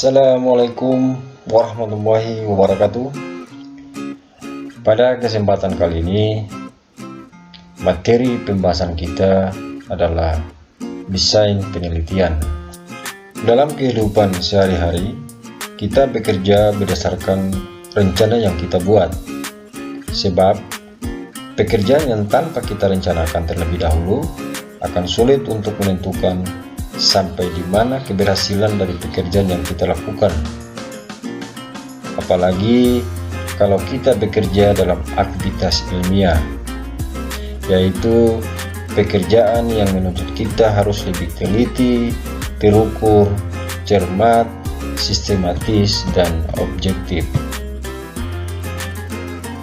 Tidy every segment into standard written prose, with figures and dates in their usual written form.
Assalamualaikum warahmatullahi wabarakatuh. Pada kesempatan kali ini, materi pembahasan kita adalah desain penelitian. Dalam kehidupan sehari-hari, kita bekerja berdasarkan rencana yang kita buat. Sebab pekerjaan yang tanpa kita rencanakan terlebih dahulu akan sulit untuk menentukan sampai di mana keberhasilan dari pekerjaan yang kita lakukan. Apalagi kalau kita bekerja dalam aktivitas ilmiah, yaitu pekerjaan yang menuntut kita harus lebih teliti, terukur, cermat, sistematis, dan objektif.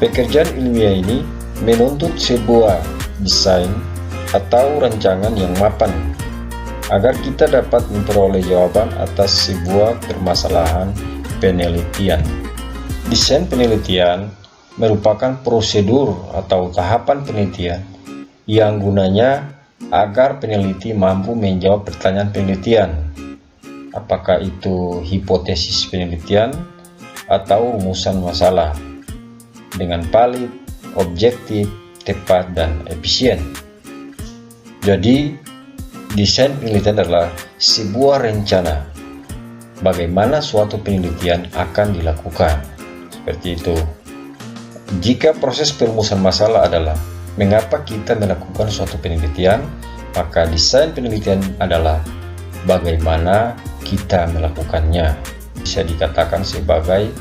Pekerjaan ilmiah ini menuntut sebuah desain atau rancangan yang mapan agar kita dapat memperoleh jawaban atas sebuah permasalahan penelitian. Desain penelitian merupakan prosedur atau tahapan penelitian yang gunanya agar peneliti mampu menjawab pertanyaan penelitian, apakah itu hipotesis penelitian atau rumusan masalah, dengan valid, objektif, tepat, dan efisien. Jadi, desain penelitian adalah sebuah rencana bagaimana suatu penelitian akan dilakukan. Seperti itu. Jika proses perumusan masalah adalah mengapa kita melakukan suatu penelitian, maka desain penelitian adalah bagaimana kita melakukannya. Bisa dikatakan sebagai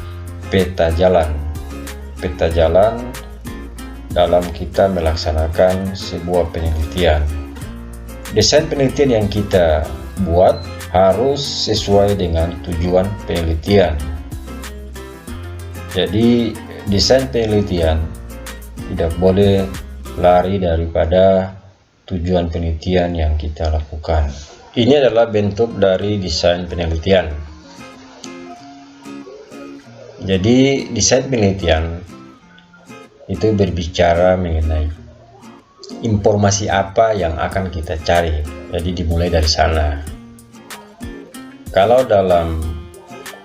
peta jalan. Peta jalan dalam kita melaksanakan sebuah penelitian. Desain penelitian yang kita buat harus sesuai dengan tujuan penelitian. Jadi, desain penelitian tidak boleh lari daripada tujuan penelitian yang kita lakukan. Ini adalah bentuk dari desain penelitian. Jadi, desain penelitian itu berbicara mengenai informasi apa yang akan kita cari. Jadi dimulai dari sana. Kalau dalam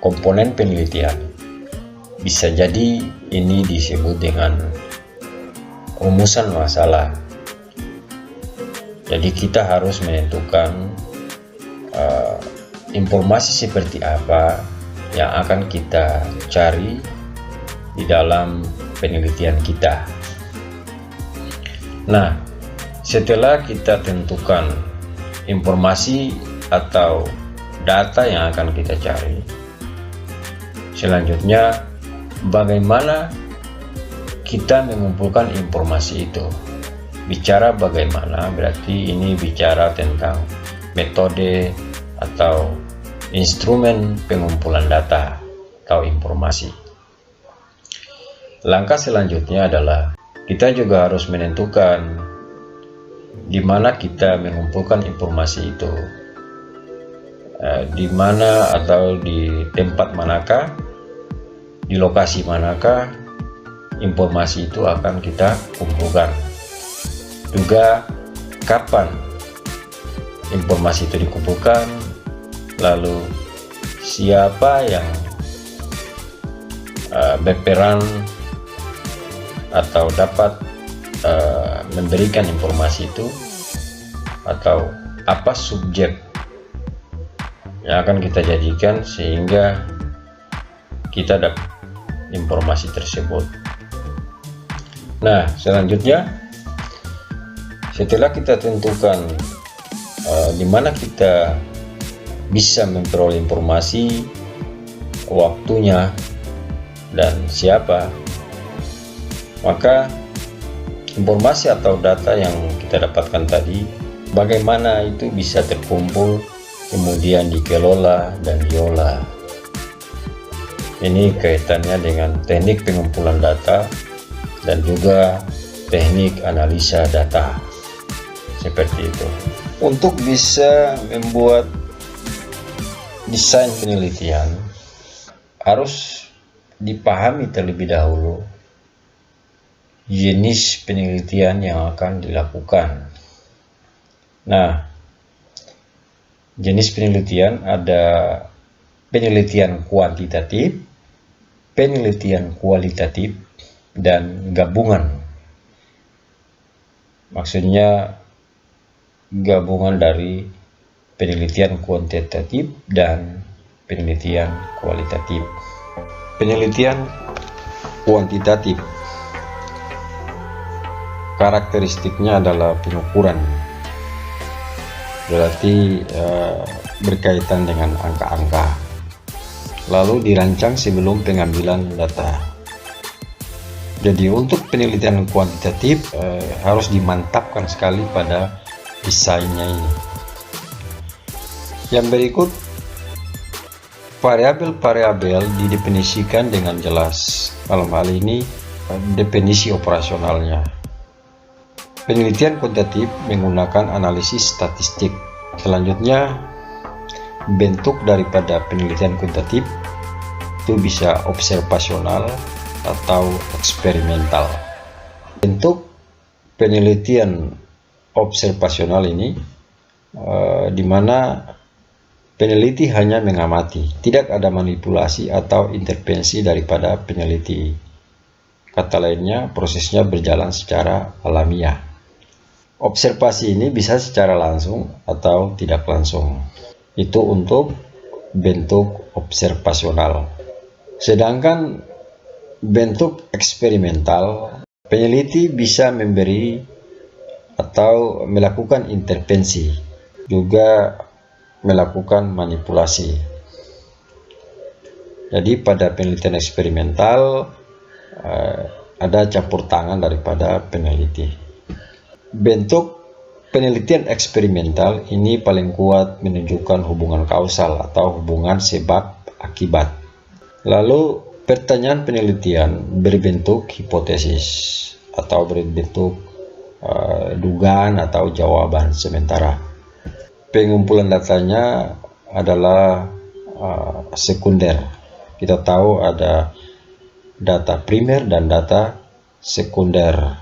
komponen penelitian, bisa jadi ini disebut dengan rumusan masalah. Jadi kita harus menentukan informasi seperti apa yang akan kita cari di dalam penelitian kita. Nah, setelah kita tentukan informasi atau data yang akan kita cari, selanjutnya bagaimana kita mengumpulkan informasi itu. Bicara bagaimana berarti ini bicara tentang metode atau instrumen pengumpulan data atau informasi. Langkah selanjutnya adalah kita juga harus menentukan di mana kita mengumpulkan informasi itu, di mana atau di tempat manakah, di lokasi manakah informasi itu akan kita kumpulkan. Juga kapan informasi itu dikumpulkan, lalu siapa yang berperan atau dapat memberikan informasi itu, atau apa subjek yang akan kita jadikan sehingga kita dapat informasi tersebut. Nah, selanjutnya setelah kita tentukan di mana kita bisa memperoleh informasi, waktunya, dan siapa, maka informasi atau data yang kita dapatkan tadi, bagaimana itu bisa terkumpul, kemudian dikelola dan diolah. Ini kaitannya dengan teknik pengumpulan data dan juga teknik analisa data. Seperti itu. Untuk bisa membuat desain penelitian, harus dipahami terlebih dahulu jenis penelitian yang akan dilakukan. Nah, jenis penelitian ada penelitian kuantitatif, penelitian kualitatif, dan gabungan. Maksudnya gabungan dari penelitian kuantitatif dan penelitian kualitatif. Penelitian kuantitatif karakteristiknya adalah pengukuran, berarti berkaitan dengan angka-angka, lalu dirancang sebelum pengambilan data. Jadi untuk penelitian kuantitatif harus dimantapkan sekali pada desainnya ini. Yang berikut, variabel-variabel didefinisikan dengan jelas. Dalam hal ini definisi operasionalnya. Penelitian kuantitatif menggunakan analisis statistik. Selanjutnya, bentuk daripada penelitian kuantitatif itu bisa observasional atau eksperimental. Bentuk penelitian observasional ini di mana peneliti hanya mengamati, tidak ada manipulasi atau intervensi daripada peneliti. Kata lainnya, prosesnya berjalan secara alamiah. Observasi ini bisa secara langsung atau tidak langsung. Itu untuk bentuk observasional. Sedangkan bentuk eksperimental, peneliti bisa memberi atau melakukan intervensi, juga melakukan manipulasi. Jadi pada penelitian eksperimental ada campur tangan daripada peneliti. Bentuk penelitian eksperimental ini paling kuat menunjukkan hubungan kausal atau hubungan sebab akibat. Lalu pertanyaan penelitian berbentuk hipotesis atau berbentuk dugaan atau jawaban sementara. Pengumpulan datanya adalah sekunder. Kita tahu ada data primer dan data sekunder.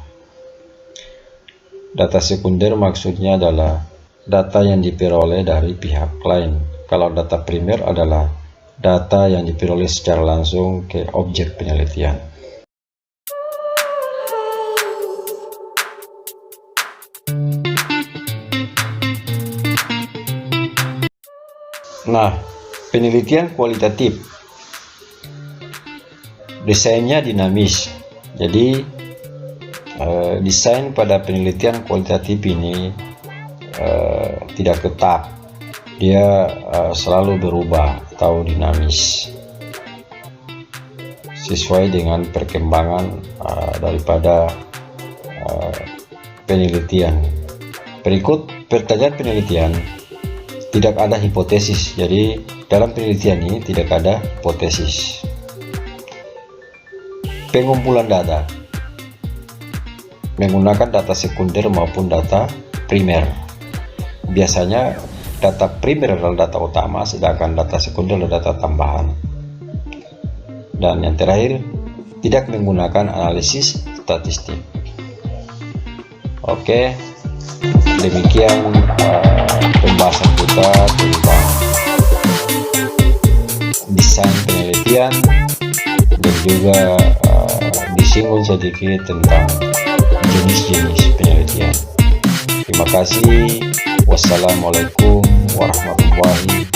Data sekunder maksudnya adalah data yang diperoleh dari pihak lain. Kalau data primer adalah data yang diperoleh secara langsung ke objek penelitian. Nah, penelitian kualitatif desainnya dinamis. Jadi desain pada penelitian kualitatif ini tidak tetap, dia selalu berubah atau dinamis sesuai dengan perkembangan daripada penelitian. Berikut pertanyaan penelitian. Tidak ada hipotesis, jadi dalam penelitian ini tidak ada hipotesis. Pengumpulan data menggunakan data sekunder maupun data primer. Biasanya data primer adalah data utama, sedangkan data sekunder adalah data tambahan. Dan yang terakhir, tidak menggunakan analisis statistik. Oke, demikian pembahasan kita tentang desain penelitian dan juga disinggung sedikit tentang jenis-jenis penelitian. Terima kasih. Wassalamualaikum warahmatullahi